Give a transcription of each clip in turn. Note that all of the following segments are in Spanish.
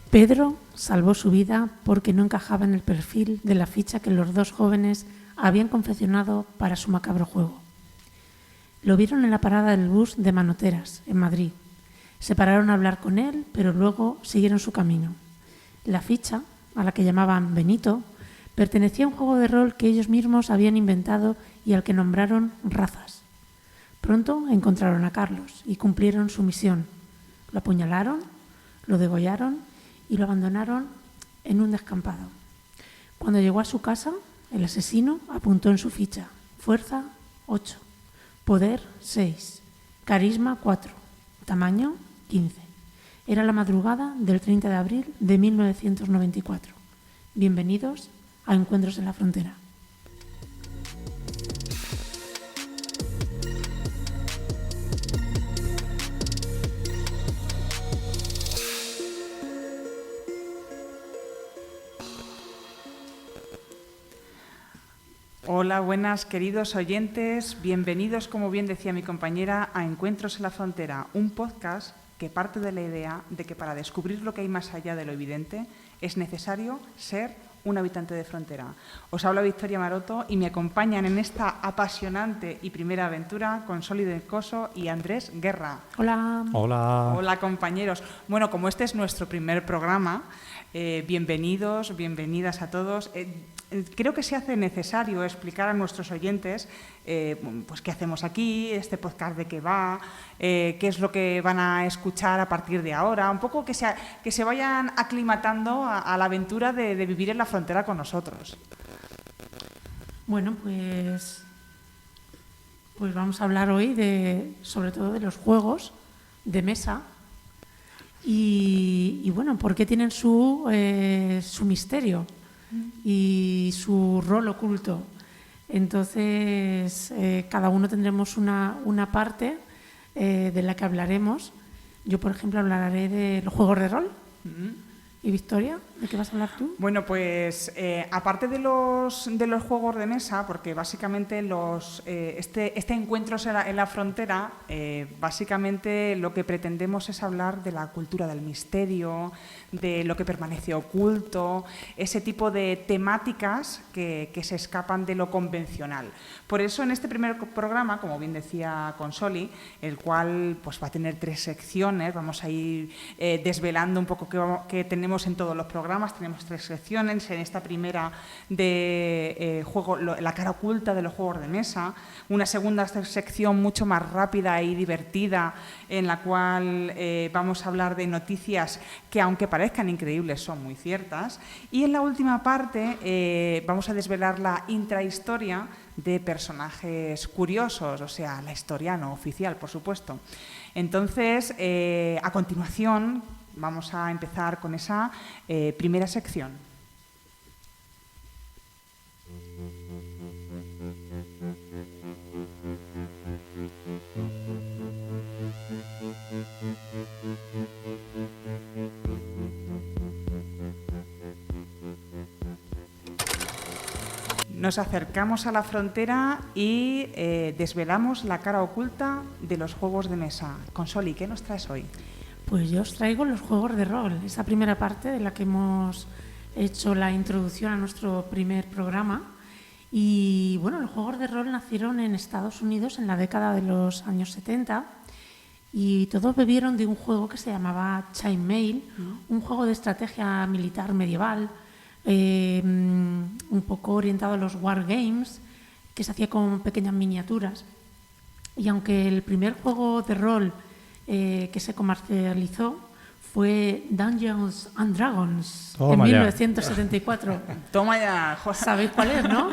Pedro salvó su vida porque no encajaba en el perfil de la ficha que los dos jóvenes habían confeccionado para su macabro juego. Lo vieron en la parada del bus de Manoteras, en Madrid. Se pararon a hablar con él, pero luego siguieron su camino. La ficha, a la que llamaban Benito, pertenecía a un juego de rol que ellos mismos habían inventado y al que nombraron Razas. Pronto encontraron a Carlos y cumplieron su misión. Lo apuñalaron, lo degollaron y lo abandonaron en un descampado. Cuando llegó a su casa, el asesino apuntó en su ficha: fuerza 8, poder 6, carisma 4, tamaño 15. Era la madrugada del 30 de abril de 1994. Bienvenidos a Encuentros en la Frontera. Hola, buenas queridos oyentes, bienvenidos, como bien decía mi compañera, a Encuentros en la Frontera, un podcast que parte de la idea de que para descubrir lo que hay más allá de lo evidente es necesario ser un habitante de frontera. Os habla Victoria Maroto y me acompañan en esta apasionante y primera aventura Consoli del Coso y Andrés Guerra. Hola. Hola. Hola, compañeros. Bueno, como este es nuestro primer programa, bienvenidos, bienvenidas a todos. Creo que se hace necesario explicar a nuestros oyentes pues qué hacemos aquí, este podcast de qué va, qué es lo que van a escuchar a partir de ahora, un poco que se vayan aclimatando a la aventura de vivir en la frontera con nosotros. Bueno, pues vamos a hablar hoy sobre todo de los juegos de mesa y bueno, por qué tienen su misterio y su rol oculto. Entonces, cada uno tendremos una parte de la que hablaremos. Yo, por ejemplo, hablaré de los juegos de rol. ¿Y Victoria? ¿De qué vas a hablar tú? Bueno, pues aparte de los juegos de mesa, porque básicamente este encuentro en la frontera, básicamente lo que pretendemos es hablar de la cultura del misterio, de lo que permanece oculto, ese tipo de temáticas que se escapan de lo convencional. Por eso en este primer programa, como bien decía Consoli, el cual pues va a tener 3 secciones, vamos a ir desvelando un poco qué tenemos en todos los programas. Tenemos 3 secciones. En esta primera de la cara oculta de los juegos de mesa, una segunda sección mucho más rápida y divertida en la cual vamos a hablar de noticias que, aunque parezcan increíbles, son muy ciertas, y en la última parte vamos a desvelar la intrahistoria de personajes curiosos, o sea, la historia no oficial, por supuesto. Entonces, a continuación, vamos a empezar con esa primera sección. Nos acercamos a la frontera y desvelamos la cara oculta de los juegos de mesa. Consoli, ¿qué nos traes hoy? Pues yo os traigo los juegos de rol, esa primera parte de la que hemos hecho la introducción a nuestro primer programa. Y bueno, los juegos de rol nacieron en Estados Unidos en la década de los años 70 y todos bebieron de un juego que se llamaba Chainmail, un juego de estrategia militar medieval, un poco orientado a los wargames, que se hacía con pequeñas miniaturas. Y aunque el primer juego de rol que se comercializó fue Dungeons and Dragons en 1974. Toma ya. ¿Sabéis cuál es, no?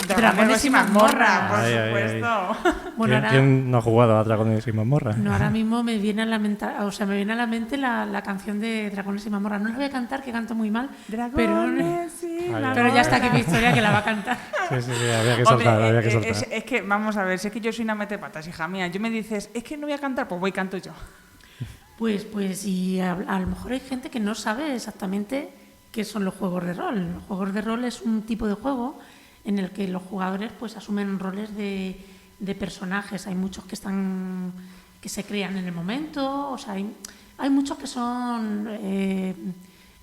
Dragones y mazmorra, por supuesto. Bueno, ¿Quién no ha jugado a Dragones y mazmorra? No, ahora mismo me viene a la mente la canción de Dragones y mazmorra. No la voy a cantar, que canto muy mal, pero ya está aquí Victoria, que la va a cantar. Sí, había que soltar, había que soltar. Es que, vamos a ver, si es que yo soy una metepatas, hija mía. Yo me dices, es que no voy a cantar, pues voy y canto yo. Pues y a lo mejor hay gente que no sabe exactamente qué son los juegos de rol. Los juegos de rol es un tipo de juego en el que los jugadores pues asumen roles de personajes. Hay muchos que se crean en el momento, o sea, Hay muchos que son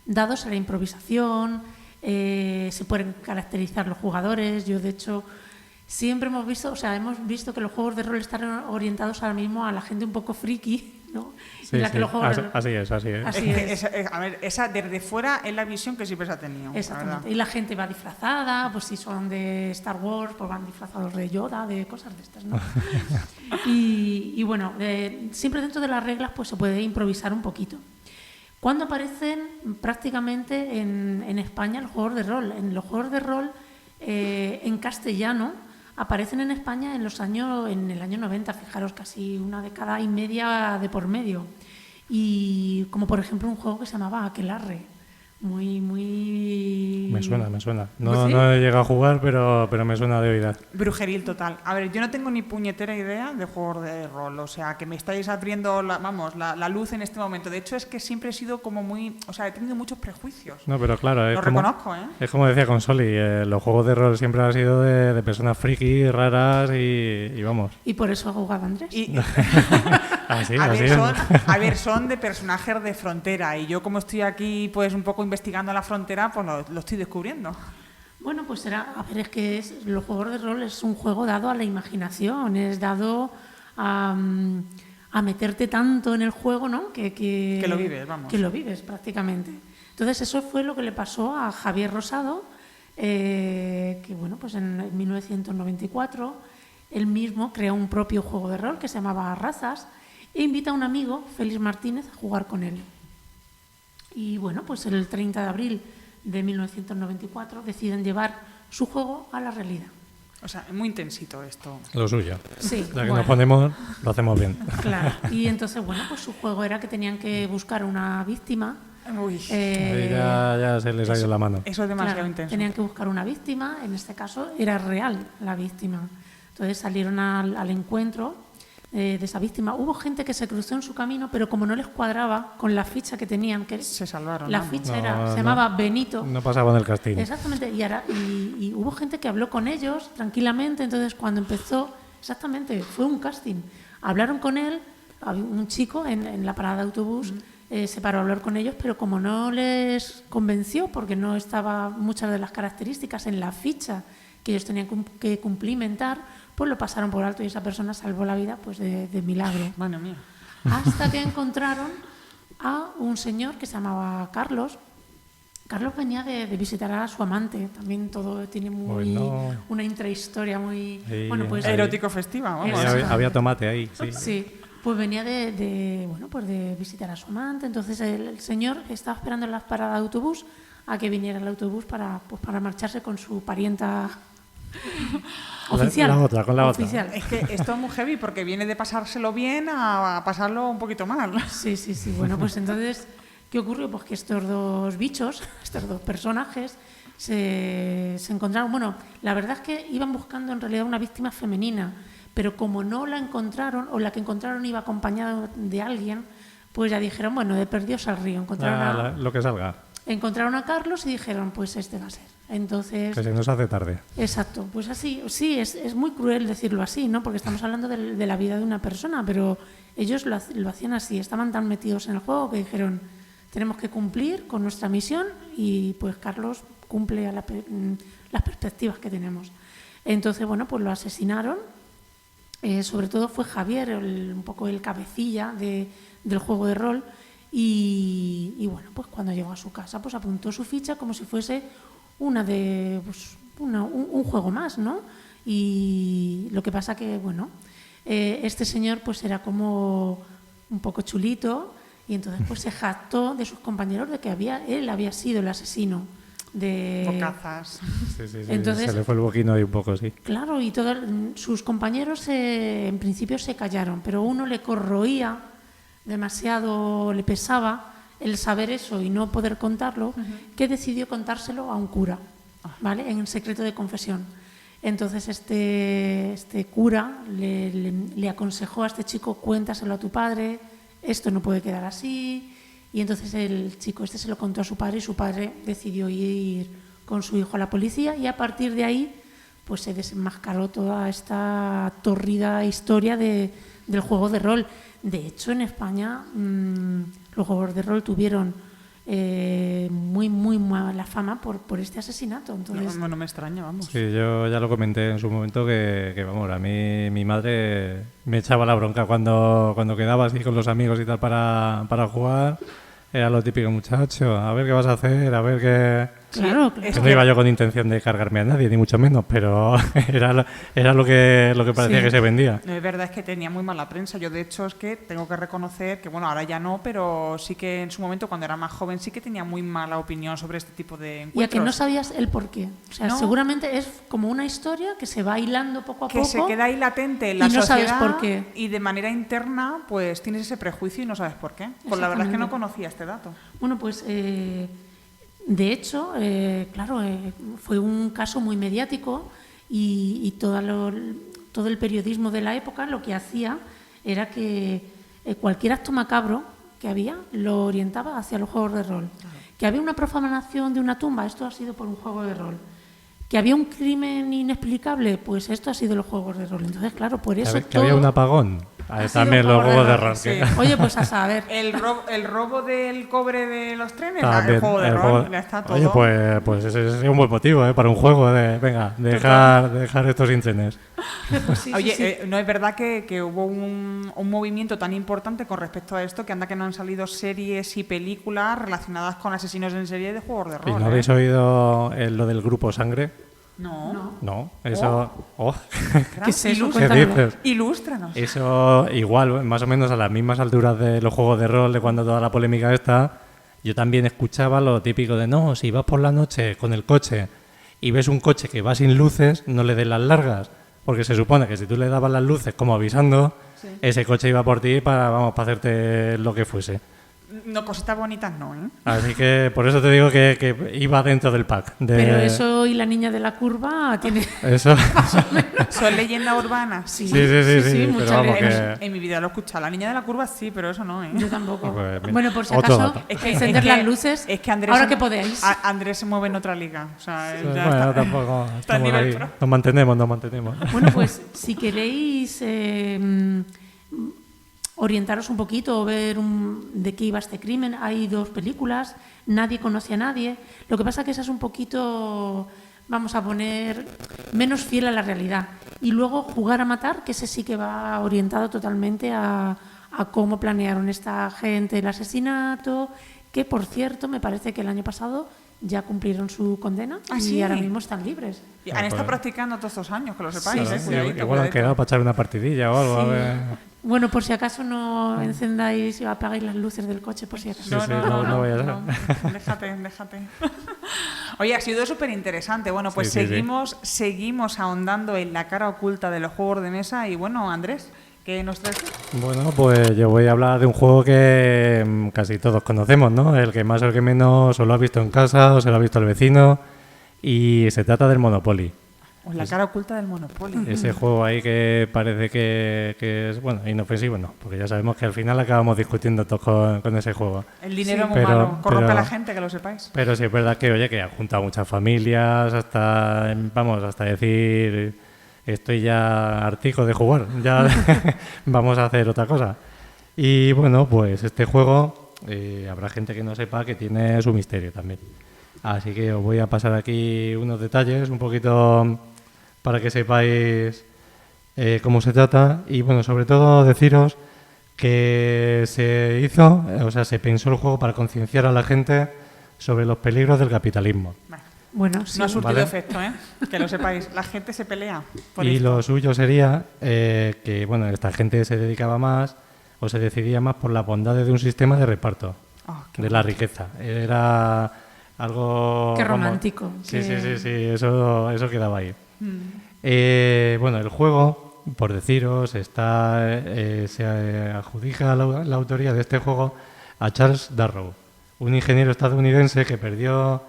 dados a la improvisación, se pueden caracterizar los jugadores. Yo, de hecho, siempre hemos visto que los juegos de rol están orientados ahora mismo a la gente un poco friki, ¿no? Sí, la que los juegos así es. Así es. A ver, esa desde fuera es la visión que siempre se ha tenido. Exactamente. Y la gente va disfrazada, pues si son de Star Wars, pues van disfrazados de Yoda, de cosas de estas, ¿no? y bueno, siempre dentro de las reglas pues se puede improvisar un poquito. ¿Cuándo aparecen prácticamente en España los juegos de rol? En los juegos de rol en castellano aparecen en España en el año 90, fijaros, casi una década y media de por medio. Y como por ejemplo un juego que se llamaba Aquelarre. Muy... Me suena. ¿Sí? No he llegado a jugar, pero me suena de oídas. Brujeril total. A ver, yo no tengo ni puñetera idea de juegos de rol, o sea, que me estáis abriendo la luz en este momento. De hecho, es que siempre he sido como muy... O sea, he tenido muchos prejuicios. No, pero claro, Lo reconozco, ¿eh? Es como decía Consoli, los juegos de rol siempre han sido de personas frikis, raras y vamos. Y por eso ha jugado Andrés. A ver, son de personajes de frontera y yo como estoy aquí pues un poco investigando la frontera, pues lo estoy descubriendo. Bueno, pues es que los juegos de rol es un juego dado a la imaginación, es dado a meterte tanto en el juego, ¿no? Que lo vives, vamos. Que lo vives prácticamente. Entonces eso fue lo que le pasó a Javier Rosado, que bueno, pues en 1994 él mismo creó un propio juego de rol que se llamaba Razas e invita a un amigo, Félix Martínez, a jugar con él. Y bueno, pues el 30 de abril de 1994 deciden llevar su juego a la realidad. O sea, es muy intensito esto. Lo suyo. Sí. Ya que nos ponemos, lo hacemos bien. Claro. Y entonces, bueno, pues su juego era que tenían que buscar una víctima. Uy. Ya se les ha ido la mano. Eso es demasiado intenso. Tenían que buscar una víctima, en este caso era real la víctima. Entonces salieron al encuentro de esa víctima. Hubo gente que se cruzó en su camino, pero como no les cuadraba con la ficha que tenían, que se salvaron. La ficha se llamaba Benito. No pasaban el castillo. Exactamente. Y hubo gente que habló con ellos tranquilamente. Entonces cuando empezó, exactamente, fue un casting. Hablaron con él, había un chico en la parada de autobús. Se paró a hablar con ellos, pero como no les convenció, porque no estaban muchas de las características en la ficha que ellos tenían que cumplimentar, pues lo pasaron por alto y esa persona salvó la vida pues de milagro. Madre mía. Hasta que encontraron a un señor que se llamaba Carlos. Carlos venía de visitar a su amante, también todo tiene una intrahistoria muy... Sí, bueno, pues, erótico festiva, vamos. Había tomate ahí, sí. Sí. Pues venía de visitar a su amante. Entonces el señor estaba esperando en la parada de autobús a que viniera el autobús para marcharse con su parienta oficial. Con la oficial. otra. Es que esto es muy heavy porque viene de pasárselo bien a pasarlo un poquito mal. Sí. Bueno, pues entonces, ¿qué ocurrió? Pues que estos dos bichos, estos dos personajes, se encontraron. Bueno, la verdad es que iban buscando en realidad una víctima femenina, pero como no la encontraron, o la que encontraron iba acompañada de alguien, pues ya dijeron, bueno, de perdidos al río. Lo que salga. Encontraron a Carlos y dijeron, pues este va a ser. Entonces, que se nos hace tarde. Exacto, pues así, sí, es muy cruel decirlo así, ¿no? Porque estamos hablando de la vida de una persona, pero ellos lo hacían así, estaban tan metidos en el juego que dijeron, tenemos que cumplir con nuestra misión y pues Carlos cumple a las perspectivas que tenemos. Entonces, bueno, pues lo asesinaron. Sobre todo fue Javier un poco el cabecilla del juego de rol y bueno, pues cuando llegó a su casa pues apuntó su ficha como si fuese un juego más, ¿no? Y lo que pasa que, bueno, este señor pues era como un poco chulito y entonces pues se jactó de sus compañeros de que él había sido el asesino de bocazas. Sí. Entonces, se le fue el boquino ahí un poco, sí. Claro, y todos sus compañeros en principio se callaron, pero uno le corroía demasiado, le pesaba el saber eso y no poder contarlo, que decidió contárselo a un cura, ¿vale? En secreto de confesión. Entonces este cura le aconsejó a este chico, cuéntaselo a tu padre, esto no puede quedar así. Y entonces el chico se lo contó a su padre y su padre decidió ir con su hijo a la policía y a partir de ahí pues se desenmascaró toda esta torrida historia de del juego de rol. De hecho, en España los juegos de rol tuvieron muy mala fama por este asesinato. Entonces, No me extraña, vamos. Sí, yo ya lo comenté en su momento que vamos, a mí mi madre me echaba la bronca cuando quedaba así con los amigos y tal para jugar. Era lo típico, muchacho, a ver qué vas a hacer, a ver qué... claro. Que no iba yo con intención de cargarme a nadie, ni mucho menos, pero era lo que parecía Sí. que se vendía. Es verdad, es que tenía muy mala prensa. Yo, de hecho, es que tengo que reconocer que, bueno, ahora ya no, pero sí que en su momento, cuando era más joven, sí que tenía muy mala opinión sobre este tipo de encuentros. Y a que no sabías el porqué. O sea, No. seguramente es como una historia que se va hilando poco a que poco. se queda ahí latente en la y no sociedad sabes por qué. y de manera interna pues tienes ese prejuicio y no sabes por qué. Pues la verdad es que no Exactamente. conocía este dato. Bueno, pues de hecho, claro, fue un caso muy mediático y todo el periodismo de la época lo que hacía era que cualquier acto macabro que había lo orientaba hacia los juegos de rol. Que había una profanación de una tumba, esto ha sido por un juego de rol. Que había un crimen inexplicable, pues esto ha sido los juegos de rol. Entonces, claro, por eso Que había un apagón. Ha sido También un los juego de juegos de rol, rol. sí. que- Oye, pues a saber. El robo del cobre de los trenes, También, el juego de el rol, juego- ya está todo. Oye, pues ese es un buen motivo para un juego de, venga, dejar estos sin trenes. Pues sí, Oye, sí, sí. no es verdad que hubo un movimiento tan importante con respecto a esto que anda que no han salido series y películas relacionadas con asesinos en serie de juegos de ¿Y rol. no habéis oído lo del grupo Sangre? No. No, eso... Oh. ¿Qué es eso? ¿Qué Cuéntamelo. dices? Ilústranos. Eso igual, más o menos a las mismas alturas de los juegos de rol, de cuando toda la polémica está, yo también escuchaba lo típico de no, si vas por la noche con el coche y ves un coche que va sin luces, no le des las largas, porque se supone que si tú le dabas las luces como avisando, ese coche iba por ti para hacerte lo que fuese. No, cositas bonitas no, ¿eh? Así que por eso te digo que iba dentro del pack. Pero eso y la niña de la curva tiene... Eso. ¿Son leyendas urbanas? Sí, Sí, pero muchas vamos veces. que... En mi vida lo he escuchado. La niña de la curva sí, pero eso no, ¿eh? Yo tampoco. Pues mira, Bueno, por si otro acaso, dato. encender las luces, es que Andrés ahora se- que podéis. Andrés se mueve en otra liga. O sea, ya Bueno, está. tampoco Está en estamos nivel ahí. pro. Nos mantenemos. Bueno, pues si queréis orientaros un poquito o ver de qué iba este crimen, hay 2 películas, Nadie conoce a nadie. Lo que pasa que esa es un poquito, vamos a poner, menos fiel a la realidad. Y luego Jugar a matar, que ese sí que va orientado totalmente a cómo planearon esta gente el asesinato, que por cierto me parece que el año pasado ya cumplieron su condena ¿Ah, y sí? ahora mismo están libres. Y han estado Pues- practicando todos estos años, que lo sepáis, Claro, Cuidadito, igual han cuidadito. quedado para echar una partidilla o algo. A Sí. ver. Bueno, por si acaso no encendáis y apagáis las luces del coche, por si acaso. Sí, no vaya a ser. no. Déjate. Oye, ha sido súper interesante. Bueno, pues Sí. seguimos ahondando en la cara oculta de los juegos de mesa. Y bueno, Andrés, ¿qué nos traes tú? Bueno, pues yo voy a hablar de un juego que casi todos conocemos, ¿no? El que más o el que menos o lo ha visto en casa o se lo ha visto el vecino. Y se trata del Monopoly. Pues la cara oculta del Monopoly. Ese juego ahí que parece que es, bueno, inofensivo no, porque ya sabemos que al final acabamos discutiendo todos con ese juego. El dinero es muy pero- malo. Corrompe a pero- la gente, que lo sepáis. Pero sí es verdad que, oye, que ha juntado muchas familias, hasta decir, estoy ya hartico de jugar, ya vamos a hacer otra cosa. Y bueno, pues este juego, habrá gente que no sepa que tiene su misterio también. Así que os voy a pasar aquí unos detalles, un poquito para que sepáis cómo se trata. Y bueno, sobre todo deciros que se pensó el juego para concienciar a la gente sobre los peligros del capitalismo. Bueno, Bueno, sí. no ha surtido Vale. efecto, ¿eh? Que lo sepáis. La gente se pelea por Y esto. lo suyo sería que, bueno, esta gente se dedicaba más o se decidía más por las bondades de un sistema de reparto Oh, qué de la riqueza. Era algo... Qué vamos, romántico, Sí, qué- sí, eso quedaba ahí. Mm. Bueno, el juego, por deciros, se adjudica la autoría de este juego a Charles Darrow, un ingeniero estadounidense que perdió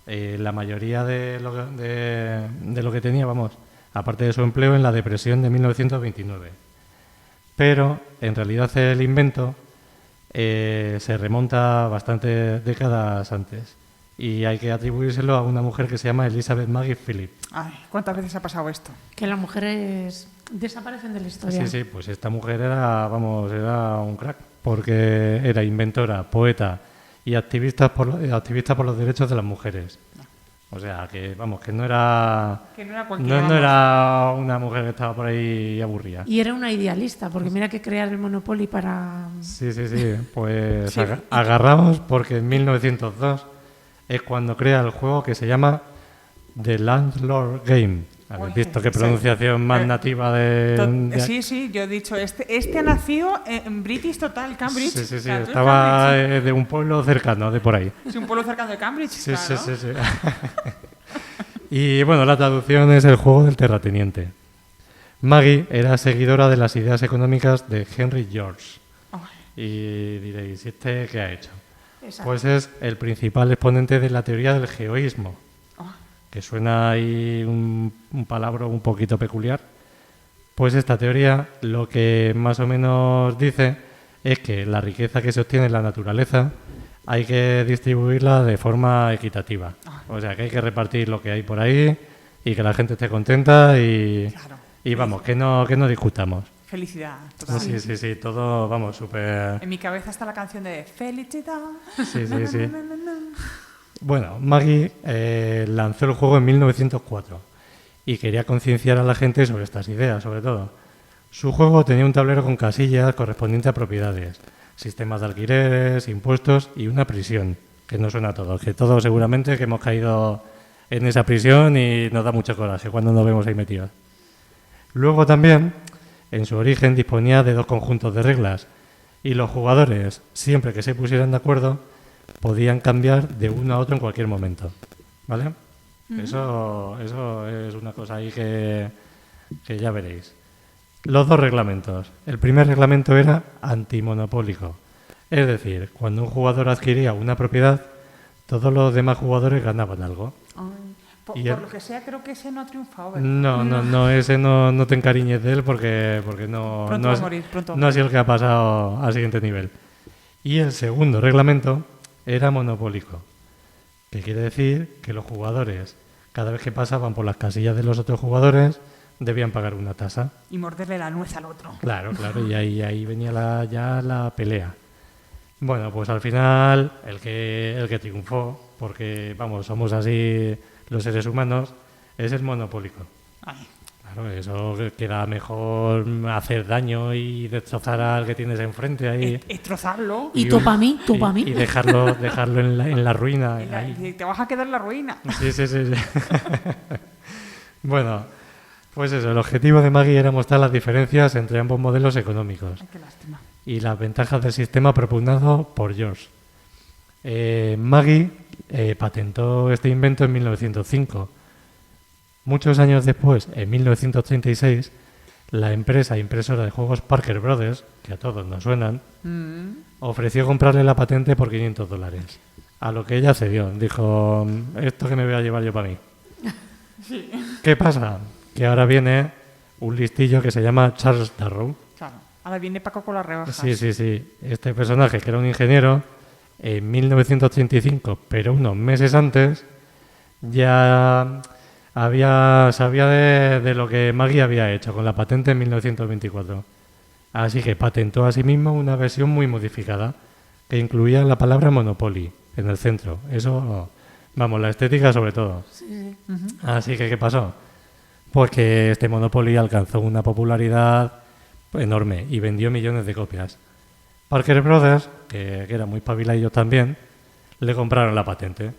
la mayoría de lo que tenía, vamos, aparte de su empleo, en la depresión de 1929. Pero, en realidad, el invento se remonta bastantes décadas antes y hay que atribuírselo a una mujer que se llama Elizabeth Maggie Phillips. Ay, ¿cuántas veces ha pasado esto? Que las mujeres Desaparecen de la historia. Sí, sí, pues esta mujer era, vamos, era un crack, porque era inventora, poeta y activista por los derechos de las mujeres. O sea, que vamos, que no era... Que no era cualquiera. No era una mujer que estaba por ahí aburrida. Y era una idealista, porque mira que crear el Monopoly para... Sí, pues Sí. agarraos porque en 1902 es cuando crea el juego que se llama The Landlord Game. ¿Habéis visto qué pronunciación más nativa de... Sí, yo he dicho, este nació en British Total, Cambridge. Sí, O sea, tú estaba Cambridge, de un pueblo cercano, de por ahí. sí, un pueblo cercano de Cambridge, Sí. claro. Y bueno, la traducción es el juego del terrateniente. Maggie era seguidora de las ideas económicas de Henry George. Ay, Y diréis, ¿y este qué ha hecho? Exacto. Pues es el principal exponente de la teoría del geoísmo, ay. que suena ahí un palabra un poquito peculiar. Pues esta teoría lo que más o menos dice es que la riqueza que se obtiene en la naturaleza hay que distribuirla de forma equitativa. O sea, que hay que repartir lo que hay por ahí y que la gente esté contenta y, Claro. y vamos, que no discutamos. Felicidad, total. Sí, todo, vamos, súper... En mi cabeza está la canción de Felicidad. Sí. Na, na, na, na. Bueno, Maggie lanzó el juego en 1904 y quería concienciar a la gente sobre estas ideas, sobre todo. Su juego tenía un tablero con casillas correspondiente a propiedades, sistemas de alquileres, impuestos y una prisión, que no suena a todos, que todos seguramente que hemos caído en esa prisión y nos da mucho coraje cuando nos vemos ahí metidos. Luego también, en su origen, disponía de 2 conjuntos de reglas y los jugadores, siempre que se pusieran de acuerdo, podían cambiar de uno a otro en cualquier momento. ¿Vale? Eso es una cosa ahí que ya veréis. Los 2 reglamentos. El primer reglamento era antimonopólico. Es decir, cuando un jugador adquiría una propiedad, todos los demás jugadores ganaban algo. Ay, por Y el- lo que sea, creo que ese no ha triunfado, ¿verdad? No, ese no te encariñes de él porque no, Pronto no, va a es, morir, pronto. no ha sido el que ha pasado al siguiente nivel. Y el segundo reglamento era monopólico, que quiere decir que los jugadores, cada vez que pasaban por las casillas de los otros jugadores, debían pagar una tasa. Y morderle la nuez al otro. Claro, y ahí venía ya la pelea. Bueno, pues al final el que triunfó, porque vamos, somos así los seres humanos, es el monopólico. Ay, Claro, eso que era mejor hacer daño y destrozar al que tienes enfrente ahí. destrozarlo. Y tú pa' mí, tú pa' mí. Y dejarlo en la ruina. Y te vas a quedar en la ruina. Sí. Bueno, pues eso, el objetivo de Maggie era mostrar las diferencias entre ambos modelos económicos Ay, qué lástima. y las ventajas del sistema propugnado por George. Maggie patentó este invento en 1905. Muchos años después, en 1936, la empresa impresora de juegos Parker Brothers, que a todos nos suenan, ofreció comprarle la patente por $500. A lo que ella cedió. Dijo, esto que me voy a llevar yo para mí. ¿Qué pasa? Que ahora viene un listillo que se llama Charles Darrow. Claro. Ahora viene Paco con las rebajas. Sí. Este personaje, que era un ingeniero, en 1935, pero unos meses antes, ya sabía de lo que Maggie había hecho con la patente en 1924. Así que patentó a sí mismo una versión muy modificada, que incluía la palabra Monopoly en el centro. Eso, vamos, la estética sobre todo. Sí. Así que, ¿qué pasó? Pues que este Monopoly alcanzó una popularidad enorme y vendió millones de copias. Parker Brothers, que era muy pabiladillos también, le compraron la patente.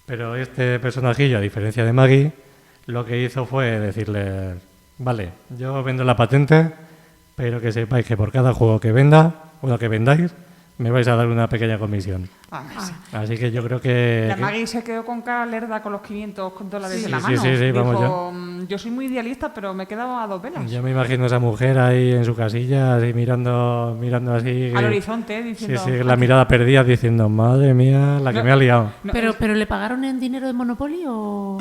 Pero este personajillo, a diferencia de Maggie, lo que hizo fue decirle, vale, yo vendo la patente, pero que sepáis que por cada juego que vendáis, me vais a dar una pequeña comisión. Ah, sí. Así que yo creo que... La Maggie se quedó con cara lerda con los $500 Sí. en la Sí, mano. sí, vamos, Dijo, yo soy muy idealista, pero me he quedado a 2 velas. Yo me imagino a esa mujer ahí en su casilla, así mirando así. Al horizonte, diciendo... Sí, la mirada perdida diciendo, madre mía, la que No. me ha liado. No, ¿Pero le pagaron en dinero de Monopoly o...?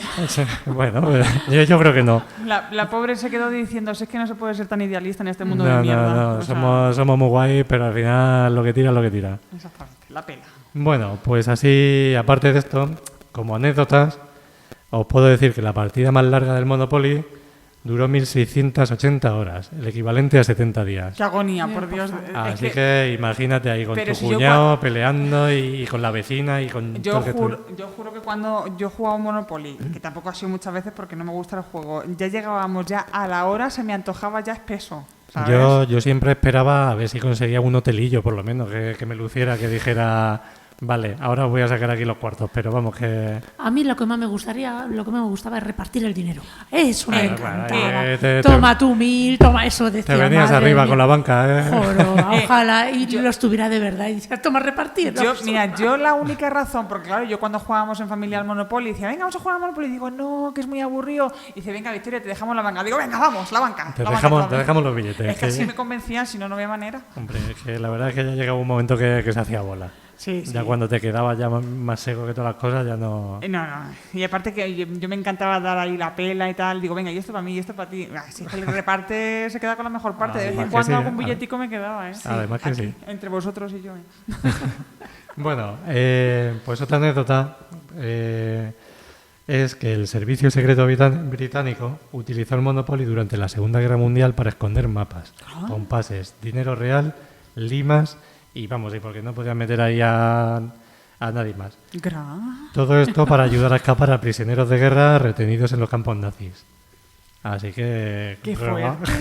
Bueno, yo creo que no. la pobre se quedó diciendo, si es que no se puede ser tan idealista en este mundo No, de mierda. no, O sea, somos muy guay, pero al final lo que tira es lo que tira. Exactamente, la pela. Bueno, pues así, aparte de esto, como anécdotas, os puedo decir que la partida más larga del Monopoly duró 1.680 horas, el equivalente a 70 días. Qué agonía, por Dios. Así que imagínate ahí con Pero tu si yo cuñado peleando y con la vecina y con Yo todo el que juro que cuando yo jugaba Monopoly, que tampoco ha sido muchas veces porque no me gusta el juego, ya llegábamos ya a la hora, se me antojaba ya espeso, ¿sabes? Yo siempre esperaba a ver si conseguía un hotelillo, por lo menos, que me luciera, que dijera, vale, ahora os voy a sacar aquí los cuartos, pero vamos que... A mí lo que más me gustaba es repartir el dinero. Eso me Claro, encantaba. Toma tú 1.000, toma eso, decía. Te venías madre arriba mía. con la banca, ¿eh? Joroba, ojalá y lo estuviera de verdad. Y decía, toma, repartir. Yo la única razón, porque claro, yo cuando jugábamos en familia al Monopoly, decía, venga, vamos a jugar al Monopoly, y digo, no, que es muy aburrido. Y dice, venga, Victoria, te dejamos la banca. Digo, venga, vamos, la banca. Te la banca, dejamos los billetes. Es que así me convencían, si no, no había manera. Hombre, es que la verdad es que ya llegaba un momento que se hacía bola. Sí, Ya cuando te quedabas ya más seco que todas las cosas, ya no... No. Y aparte que yo me encantaba dar ahí la pela y tal. Digo, venga, y esto para mí, y esto para ti. Si es que el reparte se queda con la mejor parte. De vez en Además que cuando sí, algún billetico me quedaba, ¿eh? Además que sí. Entre vosotros y yo, ¿eh? Bueno, pues otra anécdota es que el Servicio Secreto Británico utilizó el Monopoly durante la Segunda Guerra Mundial para esconder mapas, compases, dinero real, limas y porque no podían meter ahí a nadie más. Todo esto para ayudar a escapar a prisioneros de guerra retenidos en los campos nazis. Así que... ¡Qué fuerte!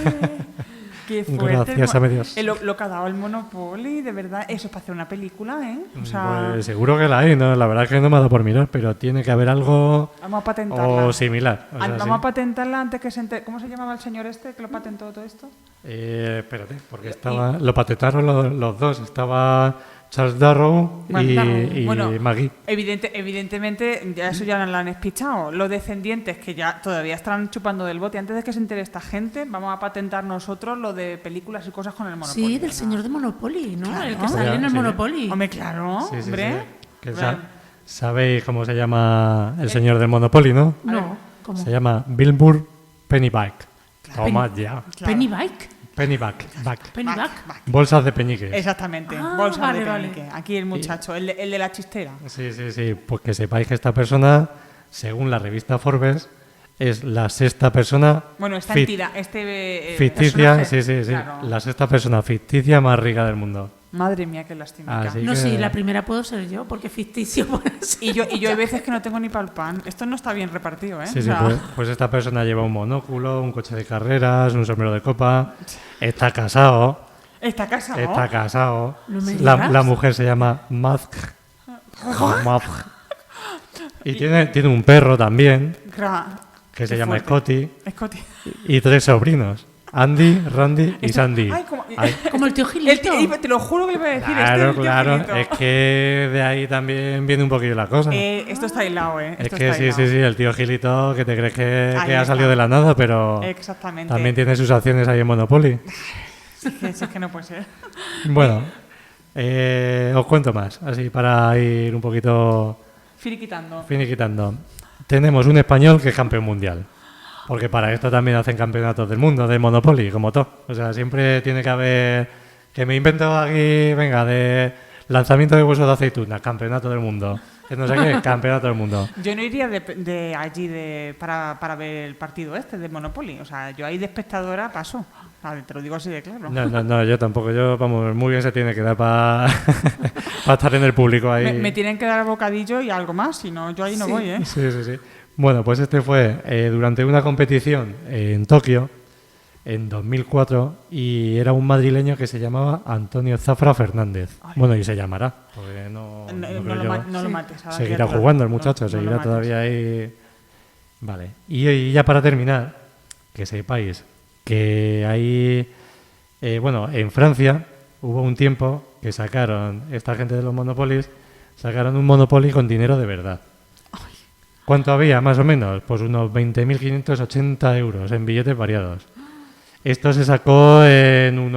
¡Qué fuerte! Gracias a Dios. Lo que ha dado el Monopoly, de verdad, eso es para hacer una película, ¿eh? O sea, Pues seguro que la hay, ¿no? La verdad es que no me ha dado por mirar, pero tiene que haber algo vamos a patentarla. o similar. O sea, Vamos sí. a patentarla antes que se entere. ¿Cómo se llamaba el señor este que lo patentó todo esto? Espérate, porque lo patentaron los dos. Estaba Charles Darrow y Maggie. Evidentemente, ya eso ya lo han espichado. Los descendientes que ya todavía están chupando del bote, antes de que se entere esta gente, vamos a patentar nosotros lo de películas y cosas con el Monopoly. Sí, del señor de Monopoly, ¿no? Claro. El que sale en el Sí. Monopoly. Hombre, claro, Sí, hombre. Que ¿sabéis cómo se llama el señor del Monopoly, no? No, ¿cómo? Se llama Wilbur Pennyback. Toma ya. Claro. Pennyback. Pennyback. Pennyback. Bolsas de peñiques. Exactamente, Ah, bolsa vale, de vale. penique. Aquí el muchacho, el de la chistera. Sí. Pues que sepáis que esta persona, según la revista Forbes, es la sexta persona Bueno, esta entidad, ficticia, personaje, sí. claro. La sexta persona ficticia más rica del mundo. Madre mía, qué lástima. Así No, que- sí, la primera puedo ser yo, porque ficticio. Pues, Y yo hay veces que no tengo ni para el pan. Esto no está bien repartido, ¿eh? Sí, O sea, pues esta persona lleva un monóculo, un coche de carreras, un sombrero de copa, está casado, está casado. No me la digas. mujer se llama Mazg. Y tiene un perro también, que se Qué llama fuerte. Scotty, Scotty. y 3 sobrinos, Andy, Randy y Sandy. Ay, como el tío Gilito. Te lo juro que le iba a decir. Claro, este es el tío es que de ahí también viene un poquillo la cosa. Gilito. Esto está aislado, ¿eh? Es Esto que está sí, aislado. el tío Gilito, que te crees que Ahí ha está. salido de la nada, pero Exactamente. también tiene sus acciones ahí en Monopoly. Es que no puede ser. Bueno, os cuento más, así para ir un poquito Finiquitando. finiquitando. Tenemos un español que es campeón mundial, porque para esto también hacen campeonatos del mundo de Monopoly, como todo. O sea, siempre tiene que haber... Que me invento aquí, venga, de lanzamiento de huesos de aceituna, campeonato del mundo. Que no sé qué, campeonato del mundo. Yo no iría de allí para ver el partido este de Monopoly. O sea, yo ahí de espectadora paso. Vale, te lo digo así de claro. No, yo tampoco. Yo, muy bien se tiene que dar para estar en el público ahí. Me tienen que dar bocadillo y algo más, si no, yo ahí no voy, ¿eh? Sí. Bueno, pues este fue durante una competición en Tokio en 2004 y era un madrileño que se llamaba Antonio Zafra Fernández. Ay. Bueno, y se llamará, porque no creo yo. No lo mates. ahora Seguirá que ya- jugando el muchacho, no lo seguirá mates. todavía ahí. Vale. Y ya para terminar, que sepáis que hay... en Francia hubo un tiempo que sacaron, esta gente de los Monopolies, sacaron un Monopoly con dinero de verdad. ¿Cuánto había, más o menos? Pues unos 20.580 euros en billetes variados. Esto se sacó en en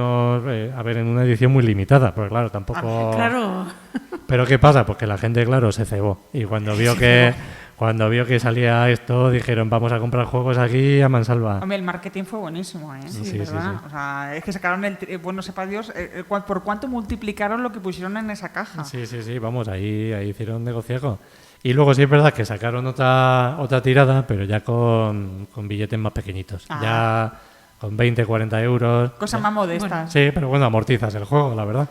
una edición muy limitada, porque claro, tampoco... Claro. Pero ¿qué pasa? Pues que la gente, claro, se cebó. Y cuando vio que Cuando vio que salía esto, dijeron, vamos a comprar juegos aquí a mansalva. Hombre, el marketing fue buenísimo, ¿eh? Sí, ¿verdad? sí. O sea, es que sacaron bueno, sepa Dios, por cuánto multiplicaron lo que pusieron en esa caja. Sí, vamos, ahí hicieron negociaco. Y luego sí es verdad que sacaron otra tirada, pero ya con billetes más pequeñitos. Ya con 20, 40 euros. Cosas más modestas. Bueno. Sí, pero bueno, amortizas el juego, la verdad.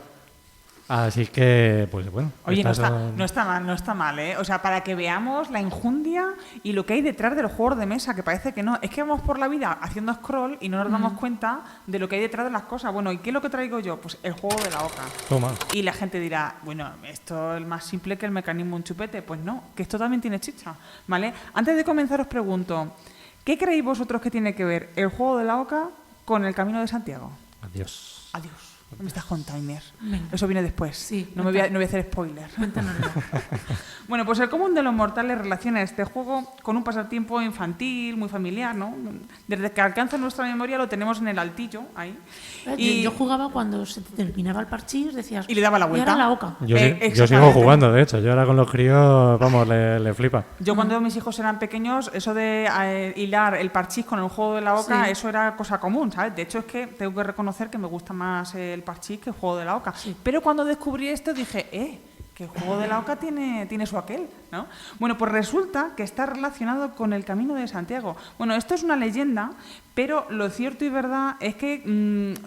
Así que, pues bueno. Oye, no son- está mal, ¿eh? O sea, para que veamos la enjundia y lo que hay detrás de los juegos de mesa, que parece que no. Es que vamos por la vida haciendo scroll y no nos damos cuenta de lo que hay detrás de las cosas. Bueno, ¿y qué es lo que traigo yo? Pues el juego de la oca. Toma. Y la gente dirá, bueno, esto es más simple que el mecanismo un chupete. Pues no, que esto también tiene chicha, ¿vale? Antes de comenzar os pregunto, ¿qué creéis vosotros que tiene que ver el juego de la oca con el Camino de Santiago? Adiós. Adiós. No me estás con timer. Venga. Eso viene después. Sí, no voy a hacer spoiler. Cuéntanoslo. Bueno, pues el común de los mortales relaciona este juego con un pasatiempo infantil, muy familiar, ¿no? Desde que alcanza nuestra memoria lo tenemos en el altillo, ahí. Y Yo jugaba cuando se te terminaba el parchís, decías... Y le daba la "Y vuelta". ahora la oca. Yo sigo exactamente. jugando, de hecho. Yo ahora con los críos, vamos, le flipa. Yo cuando mis hijos eran pequeños, eso de hilar el parchís con el juego de la oca, Sí. eso era cosa común, ¿sabes? De hecho, es que tengo que reconocer que me gusta más el parchís que el juego de la oca. Pero cuando descubrí esto dije, que el juego de la oca tiene su aquel, ¿no? Bueno, pues resulta que está relacionado con el Camino de Santiago. Bueno, esto es una leyenda, pero lo cierto y verdad es que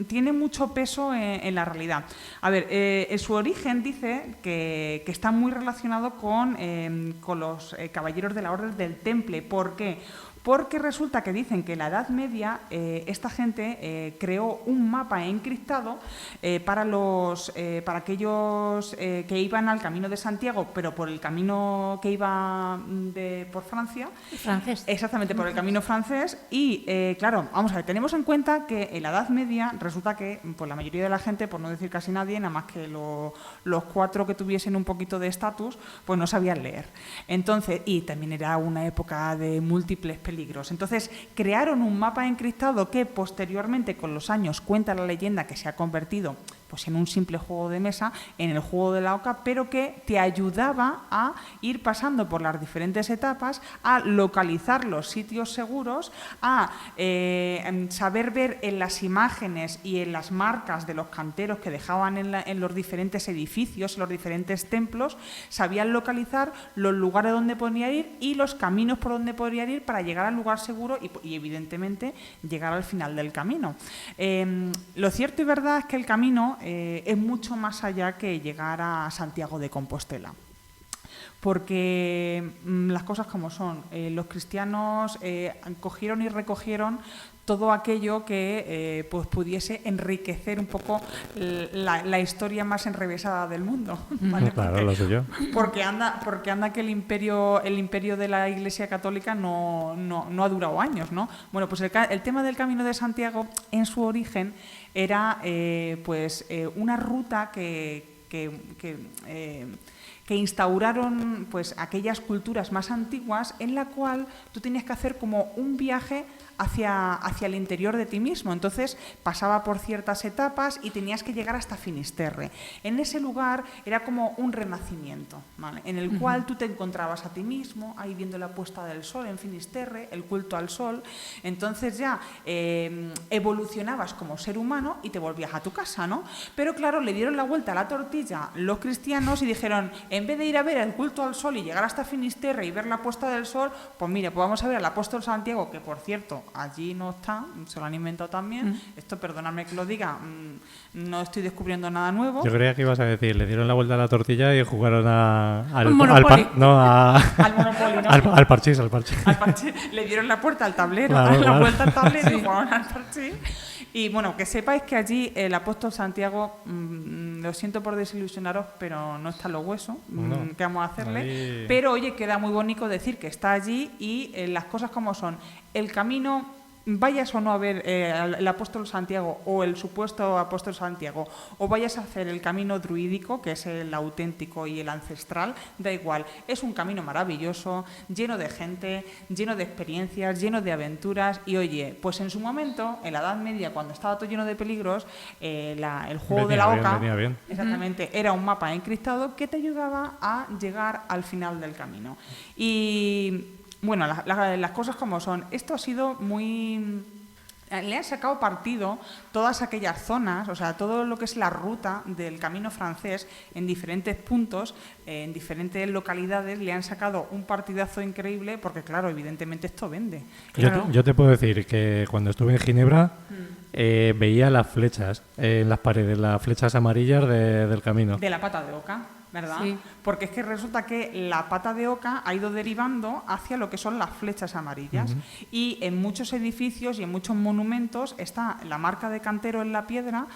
tiene mucho peso en la realidad. A ver, en su origen dice que está muy relacionado con los caballeros de la Orden del Temple. ¿Por qué? Porque resulta que dicen que en la Edad Media esta gente creó un mapa encriptado para aquellos que iban al Camino de Santiago, pero por el camino que iba por Francia. Francés. Exactamente, por el camino francés. Y claro, vamos a ver, tenemos en cuenta que en la Edad Media resulta que pues, la mayoría de la gente, por no decir casi nadie, nada más que los 4 que tuviesen un poquito de estatus, pues no sabían leer. Entonces, y también era una época de múltiples peligros. Entonces, crearon un mapa encriptado que posteriormente, con los años, cuenta la leyenda que se ha convertido pues en un simple juego de mesa, en el juego de la oca, pero que te ayudaba a ir pasando por las diferentes etapas, a localizar los sitios seguros, a saber ver en las imágenes y en las marcas de los canteros que dejaban en los diferentes edificios, en los diferentes templos, sabían localizar los lugares donde podían ir y los caminos por donde podrían ir para llegar al lugar seguro y evidentemente llegar al final del camino. Lo cierto y verdad es que el camino es mucho más allá que llegar a Santiago de Compostela. Porque las cosas como son, los cristianos cogieron y recogieron todo aquello que pues pudiese enriquecer un poco la historia más enrevesada del mundo, ¿vale? Claro, lo suyo. Porque anda que el imperio de la Iglesia Católica no ha durado años, ¿no? Bueno, pues el tema del Camino de Santiago en su origen era una ruta que instauraron pues aquellas culturas más antiguas en la cual tú tenías que hacer como un viaje hacia el interior de ti mismo. Entonces pasaba por ciertas etapas y tenías que llegar hasta Finisterre. En ese lugar era como un renacimiento, ¿vale? En el cual tú te encontrabas a ti mismo, ahí viendo la puesta del sol en Finisterre, el culto al sol. Entonces ya evolucionabas como ser humano y te volvías a tu casa, ¿no? Pero claro, le dieron la vuelta a la tortilla los cristianos y dijeron, en vez de ir a ver el culto al sol y llegar hasta Finisterre y ver la puesta del sol, pues mire, pues vamos a ver al apóstol Santiago, que por cierto, allí no está, se lo han inventado también. Esto, perdonadme que lo diga, no estoy descubriendo nada nuevo. Yo creía que ibas a decir, le dieron la vuelta a la tortilla y jugaron al Monopoly. Al Monopoly, ¿no? al parchís. Al parchís. Le dieron la puerta al tablero, Claro, la claro. vuelta al tablero y jugaron al parchís. Y bueno, que sepáis que allí el apóstol Santiago, lo siento por desilusionaros, pero no está en los huesos. No. ¿Qué vamos a hacerle? Ahí... Pero oye, queda muy bonito decir que está allí y las cosas como son. El camino vayas o no a ver el apóstol Santiago o el supuesto apóstol Santiago, o vayas a hacer el camino druídico, que es el auténtico y el ancestral, da igual. Es un camino maravilloso, lleno de gente, lleno de experiencias, lleno de aventuras. Y oye, pues en su momento, en la Edad Media, cuando estaba todo lleno de peligros, el juego de la Oca, exactamente, era un mapa encriptado que te ayudaba a llegar al final del camino. Y bueno, las cosas como son. Esto ha sido muy... Le han sacado partido todas aquellas zonas, o sea, todo lo que es la ruta del camino francés en diferentes puntos, en diferentes localidades, le han sacado un partidazo increíble porque, claro, evidentemente esto vende. Claro. Yo te puedo decir que cuando estuve en Ginebra veía las flechas en las paredes, las flechas amarillas del camino. De la pata de oca, ¿verdad? Sí. Porque es que resulta que la pata de oca ha ido derivando hacia lo que son las flechas amarillas. Y en muchos edificios y en muchos monumentos está la marca de cantero en la piedra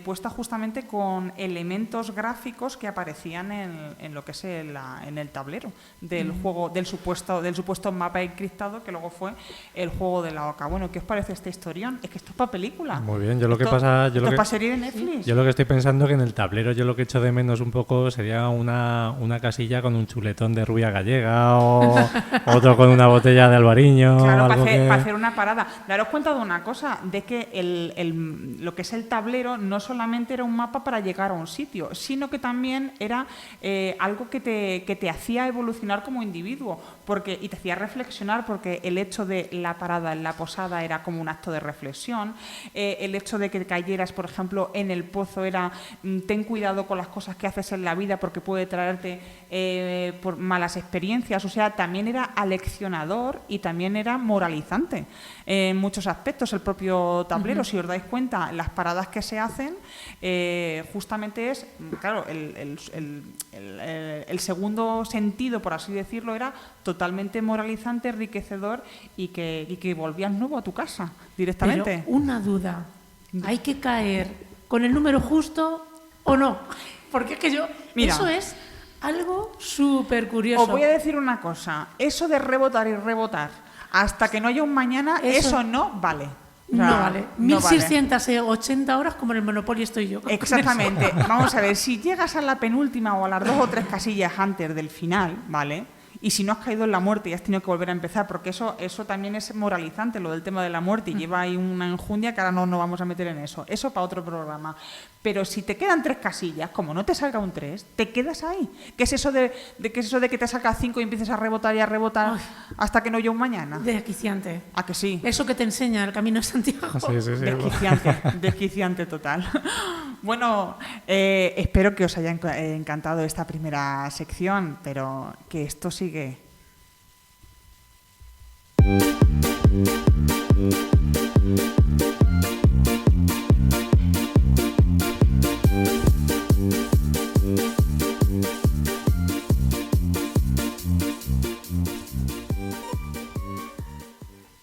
puesta justamente con elementos gráficos que aparecían en lo que es en el tablero del juego, del supuesto mapa encriptado que luego fue el juego de la oca. Bueno, ¿qué os parece esta historión? Es que esto es para película. Muy bien, esto es para serie de Netflix. Yo lo que estoy pensando que en el tablero yo lo que echo de menos un poco sería una casilla con un chuletón de rubia gallega o otro con una botella de albariño. Claro, algo para hacer una parada. Daros cuenta de una cosa, de que lo que es el tablero no solamente era un mapa para llegar a un sitio, sino que también era algo que te hacía evolucionar como individuo y te hacía reflexionar, porque el hecho de la parada en la posada era como un acto de reflexión, el hecho de que cayeras, por ejemplo, en el pozo era ten cuidado con las cosas que haces en la vida porque puede traerte por malas experiencias. O sea, también era aleccionador y también era moralizante en muchos aspectos el propio tablero. Si os dais cuenta, las paradas que se hacen justamente es, claro, el segundo sentido, por así decirlo, era totalmente moralizante, enriquecedor y que volvías nuevo a tu casa directamente. Pero una duda, ¿hay que caer con el número justo o no? Porque es que Mira, eso es algo súper curioso. Os voy a decir una cosa, eso de rebotar y rebotar hasta que no haya un mañana, eso no vale. O sea, no vale. 1680 horas como en el Monopoly estoy yo. Exactamente. Vamos a ver, si llegas a la penúltima o a las 2 o 3 casillas antes del final, ¿vale? Y si no has caído en la muerte y has tenido que volver a empezar, porque eso también es moralizante, lo del tema de la muerte, y lleva ahí una enjundia que ahora no nos vamos a meter en eso. Eso para otro programa. Pero si te quedan 3 casillas, como no te salga un 3, te quedas ahí. ¿Qué es eso de que te salga 5 y empieces a rebotar y a rebotar hasta que no haya un mañana? Desquiciante. ¿A que sí? Eso que te enseña el Camino de Santiago. Sí. Desquiciante total. Bueno, espero que os haya encantado esta primera sección, pero que esto sigue.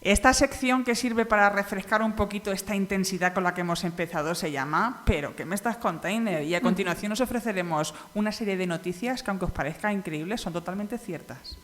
Esta sección, que sirve para refrescar un poquito esta intensidad con la que hemos empezado, se llama ¿Pero qué me estás contando? Y a continuación os ofreceremos una serie de noticias que, aunque os parezca increíbles, son totalmente ciertas.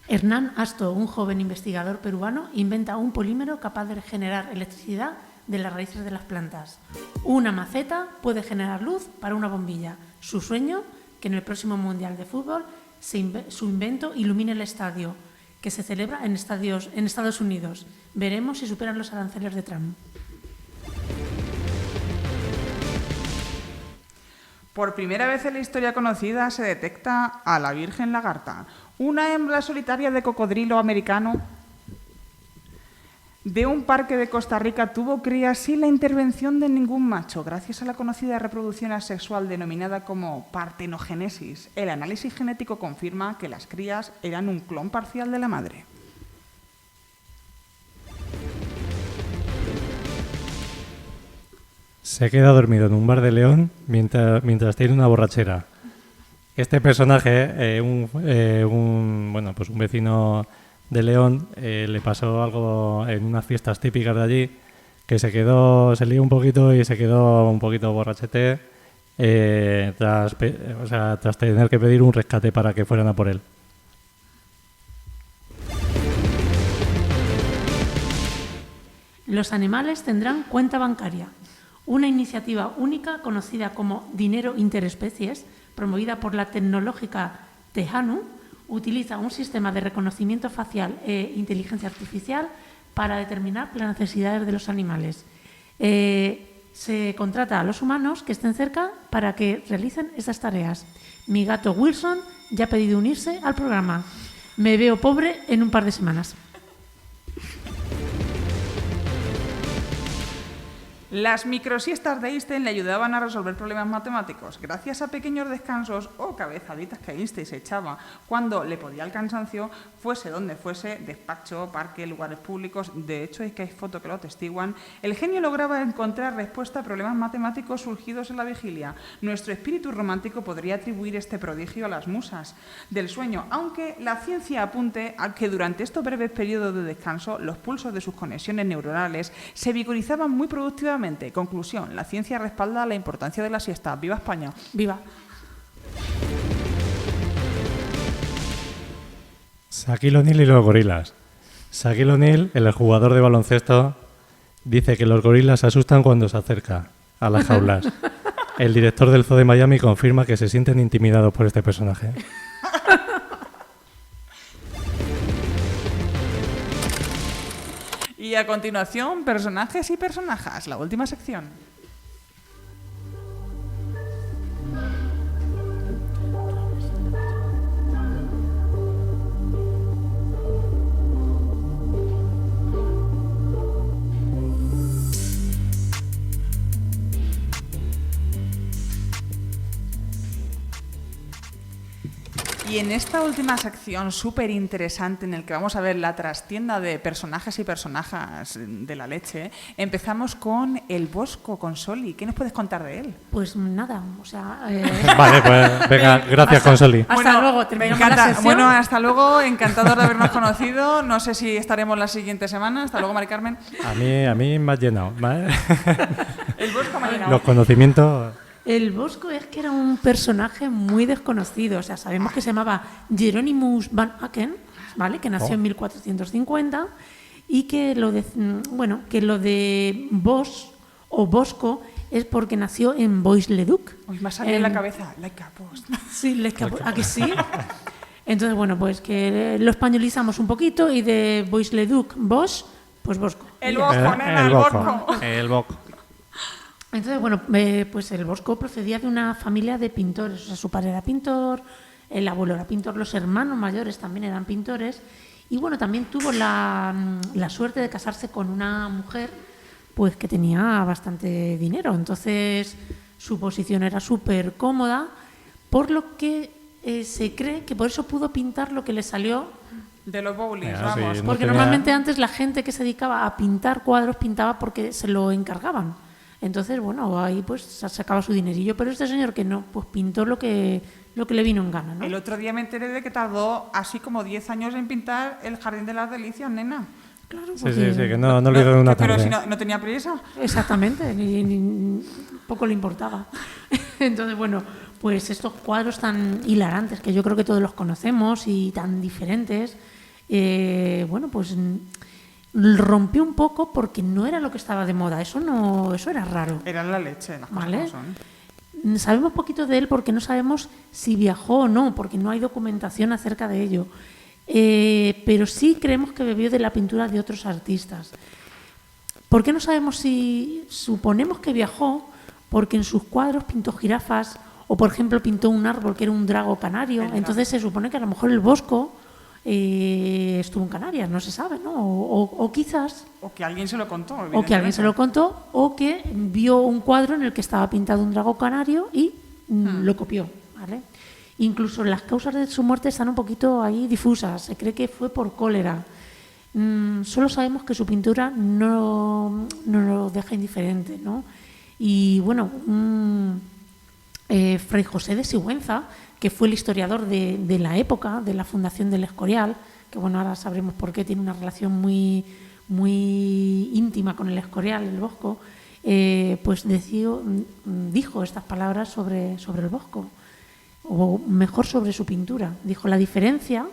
Hernán Asto, un joven investigador peruano, inventa un polímero capaz de generar electricidad de las raíces de las plantas. Una maceta puede generar luz para una bombilla. Su sueño, que en el próximo Mundial de Fútbol su invento ilumine el estadio, que se celebra en Estados Unidos. Veremos si superan los aranceles de Trump. Por primera vez en la historia conocida se detecta a la Virgen Lagarta, una hembra solitaria de cocodrilo americano de un parque de Costa Rica tuvo crías sin la intervención de ningún macho, gracias a la conocida reproducción asexual denominada como partenogénesis. El análisis genético confirma que las crías eran un clon parcial de la madre. Se queda dormido en un bar de León mientras tiene una borrachera. Este personaje, un vecino de León, le pasó algo en unas fiestas típicas de allí, que se lió un poquito y se quedó un poquito borrachete tras tener que pedir un rescate para que fueran a por él. Los animales tendrán cuenta bancaria, una iniciativa única conocida como Dinero Interespecies, promovida por la tecnológica Tejanu, utiliza un sistema de reconocimiento facial e inteligencia artificial para determinar las necesidades de los animales. Se contrata a los humanos que estén cerca para que realicen estas tareas. Mi gato Wilson ya ha pedido unirse al programa. Me veo pobre en un par de semanas. Las microsiestas de Einstein le ayudaban a resolver problemas matemáticos. Gracias a pequeños descansos o cabezaditas que Einstein se echaba cuando le podía el cansancio, fuese donde fuese, despacho, parque, lugares públicos, de hecho es que hay fotos que lo atestiguan, el genio lograba encontrar respuesta a problemas matemáticos surgidos en la vigilia. Nuestro espíritu romántico podría atribuir este prodigio a las musas del sueño, aunque la ciencia apunte a que durante estos breves periodos de descanso los pulsos de sus conexiones neuronales se vigorizaban muy productivamente. Conclusión, la ciencia respalda la importancia de la siesta. ¡Viva España! ¡Viva! Shaquille O'Neal y los gorilas. Shaquille O'Neal, el jugador de baloncesto, dice que los gorilas se asustan cuando se acerca a las jaulas. El director del Zoo de Miami confirma que se sienten intimidados por este personaje. Y a continuación, personajes y personajas, la última sección. Y en esta última sección súper interesante en la que vamos a ver la trastienda de personajes y personajes de la leche, empezamos con el Bosco, con Soli. ¿Qué nos puedes contar de él? Pues nada, o sea... Vale, pues venga, gracias, Consoli. Hasta luego, terminamos me encanta. la sesión. Bueno, hasta luego, encantador de habernos conocido. No sé si estaremos la siguiente semana. Hasta luego, Mari Carmen. A mí me has llenado, ¿vale? El Bosco me ha llenado. Los conocimientos... El Bosco es que era un personaje muy desconocido. O sea, sabemos que se llamaba Jeronimus van Aken, ¿vale? Que nació en 1450 y que lo de Bos o Bosco es porque nació en Bois-le-Duc. Uy, me ha salido en la cabeza. Like a post. Sí, ¿a que sí? Entonces, bueno, pues que lo españolizamos un poquito y de Bois-le-Duc, Bos, pues Bosco. El Bosco, nena, el Bosco. El Bosco. Entonces, bueno, pues el Bosco procedía de una familia de pintores. O sea, su padre era pintor, el abuelo era pintor, los hermanos mayores también eran pintores. Y bueno, también tuvo la suerte de casarse con una mujer pues que tenía bastante dinero. Entonces, su posición era súper cómoda, por lo que se cree que por eso pudo pintar lo que le salió. De los bowlings, Sí, vamos. no Porque tenía- normalmente antes la gente que se dedicaba a pintar cuadros pintaba porque se lo encargaban. Entonces, bueno, ahí pues sacaba su dinerillo. Pero este señor que no, pues pintó lo que le vino en gana, ¿no? El otro día me enteré de que tardó así como 10 años en pintar el Jardín de las Delicias, nena. Claro, Sí, que no lo hizo de una Pero tarde. si no tenía prisa. Exactamente, ni poco le importaba. Entonces, bueno, pues estos cuadros tan hilarantes, que yo creo que todos los conocemos y tan diferentes, bueno, pues rompió un poco porque no era lo que estaba de moda. Eso era raro. Era la leche, las cosas ¿Vale? como son. Sabemos poquito de él porque no sabemos si viajó o no, porque no hay documentación acerca de ello. Pero sí creemos que bebió de la pintura de otros artistas. ¿Por qué no sabemos si suponemos que viajó? Porque en sus cuadros pintó jirafas o, por ejemplo, pintó un árbol que era un drago canario. Entonces se supone que a lo mejor el Bosco estuvo en Canarias, no se sabe, ¿no? O quizás... O que alguien se lo contó. O que alguien se lo contó, o que vio un cuadro en el que estaba pintado un drago canario y lo copió, ¿vale? Incluso las causas de su muerte están un poquito ahí difusas. Se cree que fue por cólera. Solo sabemos que su pintura no lo deja indiferente, ¿no? Y bueno, Fray José de Sigüenza, que fue el historiador de la época de la fundación del Escorial, que bueno, ahora sabremos por qué, tiene una relación muy íntima con el Escorial, el Bosco, pues dijo estas palabras sobre el Bosco, o mejor sobre su pintura. Dijo: la diferencia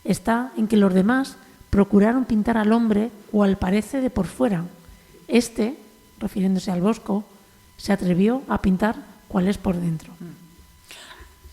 está en que los demás procuraron pintar al hombre cual parece de por fuera, Este, refiriéndose al Bosco, se atrevió a pintar cuál es por dentro.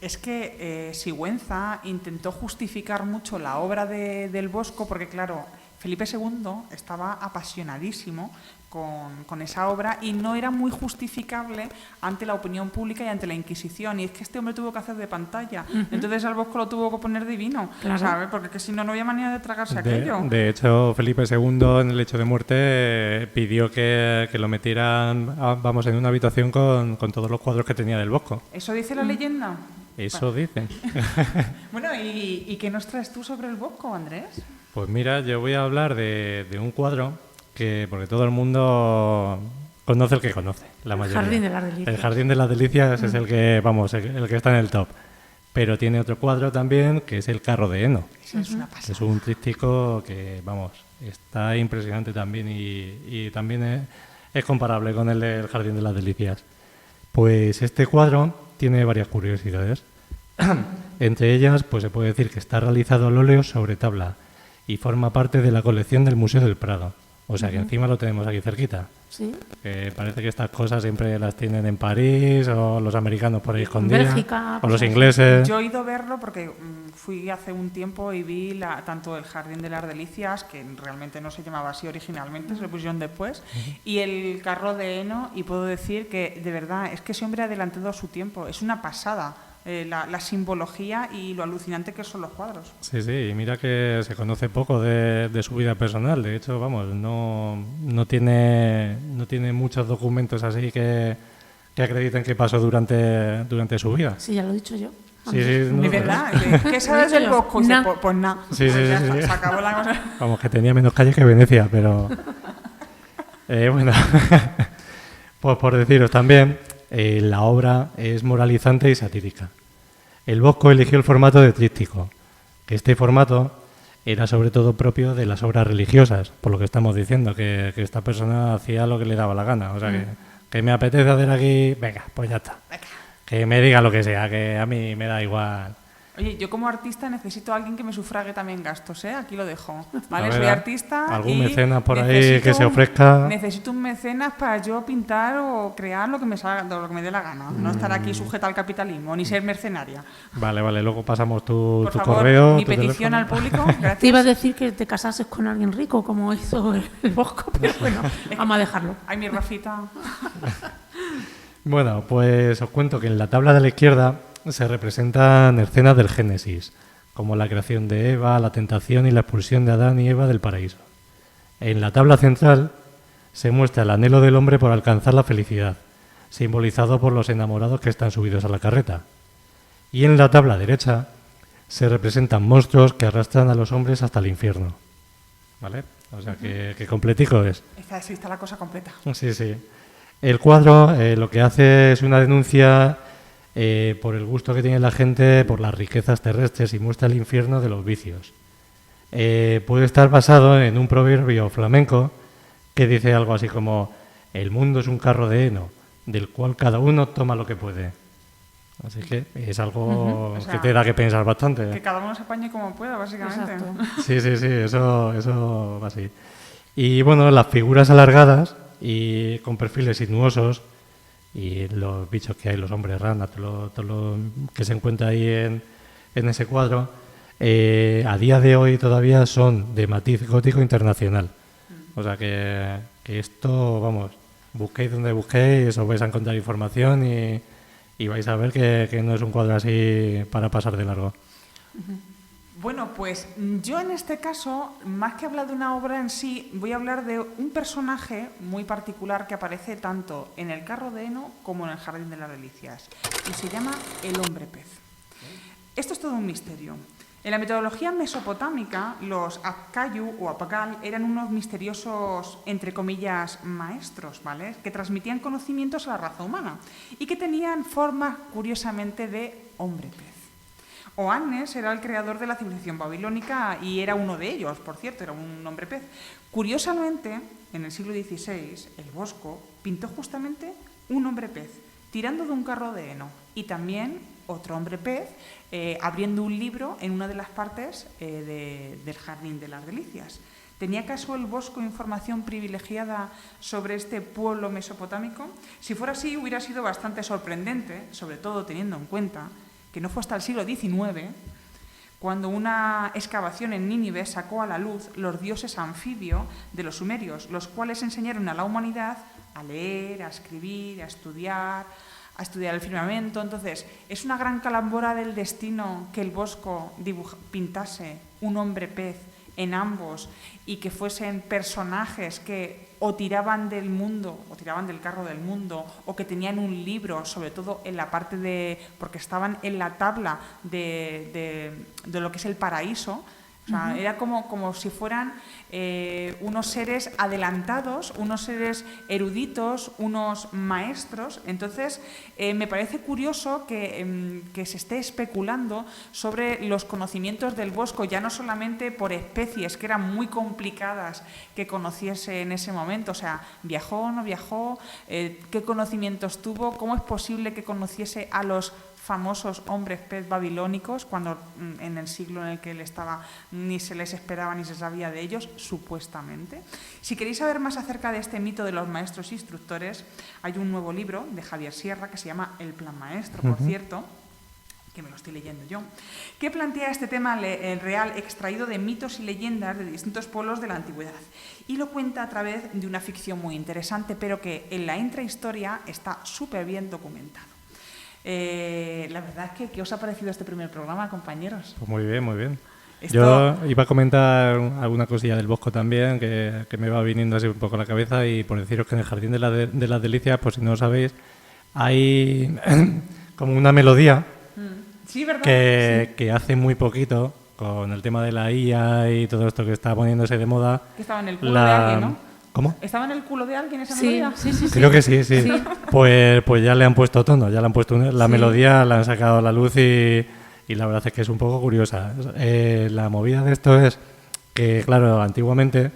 Es que Sigüenza intentó justificar mucho la obra del Bosco porque, claro, Felipe II estaba apasionadísimo con esa obra y no era muy justificable ante la opinión pública y ante la Inquisición. Y es que este hombre tuvo que hacer de pantalla. Entonces al Bosco lo tuvo que poner divino, Claro. ¿sabes? Porque que si no, no había manera de tragarse aquello. De hecho, Felipe II en el lecho de muerte pidió que lo metieran, vamos, en una habitación con todos los cuadros que tenía del Bosco. ¿Eso dice la leyenda? Eso dicen. Bueno, ¿y qué nos traes tú sobre el Bosco, Andrés? Pues mira, yo voy a hablar de un cuadro que, porque todo el mundo conoce el que conoce, la mayoría. Jardín de las Delicias. El Jardín de las Delicias es el que, vamos, el que está en el top. Pero tiene otro cuadro también, que es el Carro de heno. Eso es una pasada. Es un tríptico que, vamos, está impresionante también y también es comparable con el del Jardín de las Delicias. Pues este cuadro tiene varias curiosidades. Entre ellas, pues se puede decir que está realizado al óleo sobre tabla y forma parte de la colección del Museo del Prado. O sea que encima lo tenemos aquí cerquita. Sí. Parece que estas cosas siempre las tienen en París o los americanos por ahí escondidas. Bélgica, O los cosas así. ingleses. Yo he ido a verlo porque fui hace un tiempo y vi tanto el Jardín de las Delicias, que realmente no se llamaba así originalmente, se lo pusieron después, y el Carro de heno, y puedo decir que de verdad es que ese hombre ha adelantado a su tiempo. Es una pasada la simbología y lo alucinante que son los cuadros. Sí, sí, y mira que se conoce poco de su vida personal. De hecho, vamos, no tiene muchos documentos así que acrediten que pasó durante su vida. Sí, ya lo he dicho yo. Sí, sí, no, De verdad, ¿qué sabes del Bosco? Y dice, pues nada, Sí, pues sí, ya sí, está, sí. se acabó la cosa. Vamos, que tenía menos calle que Venecia, pero... bueno, pues por deciros también, la obra es moralizante y satírica. El Bosco eligió el formato de tríptico, que este formato era sobre todo propio de las obras religiosas, por lo que estamos diciendo, que esta persona hacía lo que le daba la gana. O sea, que me apetece hacer aquí, venga, pues ya está. Que me diga lo que sea, que a mí me da igual. Oye, yo como artista necesito a alguien que me sufrague también gastos, ¿eh? Aquí lo dejo, A ¿vale? ver, Soy artista algún y mecenas por ahí necesito que se ofrezca. Necesito un mecenas para yo pintar o crear lo que me salga, lo que me dé la gana. No estar aquí sujeta al capitalismo, ni ser mercenaria. Vale, luego pasamos tu Por favor, correo, mi tu petición teléfono. al público, gracias. Te iba a decir que te casases con alguien rico, como hizo el Bosco, pero bueno, vamos a dejarlo. Ay, mi Rafita. Bueno, pues os cuento que en la tabla de la izquierda se representan escenas del Génesis, como la creación de Eva, la tentación y la expulsión de Adán y Eva del paraíso. En la tabla central se muestra el anhelo del hombre por alcanzar la felicidad, simbolizado por los enamorados que están subidos a la carreta. Y en la tabla derecha se representan monstruos que arrastran a los hombres hasta el infierno. ¿Vale? O sea que completico es. Sí, está la cosa completa. Sí, sí. El cuadro lo que hace es una denuncia por el gusto que tiene la gente por las riquezas terrestres y muestra el infierno de los vicios. Puede estar basado en un proverbio flamenco que dice algo así como: el mundo es un carro de heno, del cual cada uno toma lo que puede. Así que es algo O sea, que te da que pensar bastante. Que cada uno se apañe como pueda, básicamente. Exacto. Sí, sí, sí, eso va así. Y bueno, las figuras alargadas y con perfiles sinuosos y los bichos que hay, los hombres rana, todo lo que se encuentra ahí en ese cuadro, a día de hoy todavía son de matiz gótico internacional. O sea que esto, vamos, busquéis donde busquéis, os vais a encontrar información y vais a ver que no es un cuadro así para pasar de largo. Bueno, pues yo en este caso, más que hablar de una obra en sí, voy a hablar de un personaje muy particular que aparece tanto en el Carro de heno como en el Jardín de las Delicias, y se llama el hombre pez. Esto es todo un misterio. En la mitología mesopotámica, los Apkayu o Apgal eran unos misteriosos, entre comillas, maestros, ¿vale?, que transmitían conocimientos a la raza humana y que tenían forma, curiosamente, de hombre pez. Oannes era el creador de la civilización babilónica y era uno de ellos, por cierto, era un hombre pez. Curiosamente, en el siglo XVI, el Bosco pintó justamente un hombre pez, tirando de un carro de heno, y también otro hombre pez abriendo un libro en una de las partes del Jardín de las Delicias. ¿Tenía acaso el Bosco información privilegiada sobre este pueblo mesopotámico? Si fuera así, hubiera sido bastante sorprendente, sobre todo teniendo en cuenta que no fue hasta el siglo XIX cuando una excavación en Nínive sacó a la luz los dioses anfibio de los sumerios, los cuales enseñaron a la humanidad a leer, a escribir, a estudiar el firmamento. Entonces, es una gran calambora del destino que el Bosco pintase un hombre pez en ambos y que fuesen personajes que o tiraban del mundo, o tiraban del carro del mundo, o que tenían un libro, sobre todo en la parte de... porque estaban en la tabla de lo que es el paraíso. O sea, era como si fueran unos seres adelantados, unos seres eruditos, unos maestros. Entonces, me parece curioso que se esté especulando sobre los conocimientos del Bosco, ya no solamente por especies que eran muy complicadas que conociese en ese momento. O sea, ¿viajó o no viajó? ¿Qué conocimientos tuvo? ¿Cómo es posible que conociese a los famosos hombres pez babilónicos cuando en el siglo en el que él estaba ni se les esperaba ni se sabía de ellos, supuestamente? Si queréis saber más acerca de este mito de los maestros instructores, hay un nuevo libro de Javier Sierra que se llama El Plan Maestro, por cierto, que me lo estoy leyendo yo, que plantea este tema real extraído de mitos y leyendas de distintos pueblos de la antigüedad y lo cuenta a través de una ficción muy interesante, pero que en la intrahistoria está súper bien documentado. La verdad es que, ¿qué os ha parecido este primer programa, compañeros? Pues muy bien, muy bien. Yo iba a comentar alguna cosilla del Bosco también, que me va viniendo así un poco a la cabeza, y por deciros que en el Jardín de las Delicias, pues si no lo sabéis, hay como una melodía sí, ¿verdad? que hace muy poquito, con el tema de la IA y todo esto que está poniéndose de moda. Que estaba en el culo de alguien, ¿no? ¿Cómo? ¿Estaba en el culo de alguien esa melodía? Sí. Creo que sí. Pues ya le han puesto tono, ya le han puesto la melodía, la han sacado a la luz y la verdad es que es un poco curiosa. La movida de esto es que, claro, antiguamente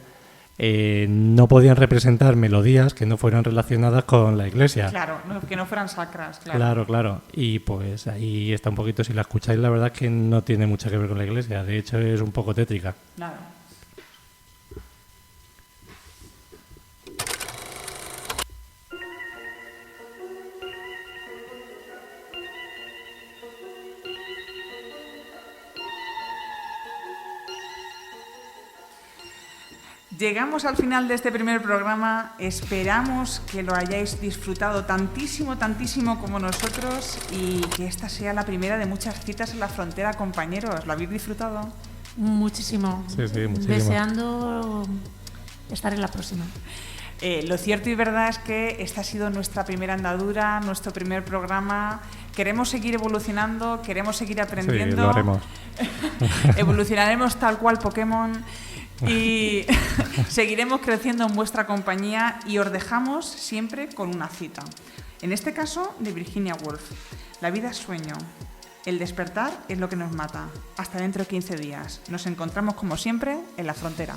no podían representar melodías que no fueran relacionadas con la iglesia. Claro, que no fueran sacras, claro. Claro. Y pues ahí está un poquito, si la escucháis, la verdad es que no tiene mucho que ver con la iglesia. De hecho, es un poco tétrica. Claro. Llegamos al final de este primer programa. Esperamos que lo hayáis disfrutado tantísimo como nosotros y que esta sea la primera de muchas citas en la frontera, compañeros. ¿Lo habéis disfrutado? Muchísimo. Sí, muchísimo. Deseando estar en la próxima. Lo cierto y verdad es que esta ha sido nuestra primera andadura, nuestro primer programa. Queremos seguir evolucionando, queremos seguir aprendiendo. Sí, lo haremos. Evolucionaremos tal cual Pokémon. Y seguiremos creciendo en vuestra compañía y os dejamos siempre con una cita. En este caso, de Virginia Woolf. La vida es sueño. El despertar es lo que nos mata. Hasta dentro de 15 días. Nos encontramos como siempre en la frontera.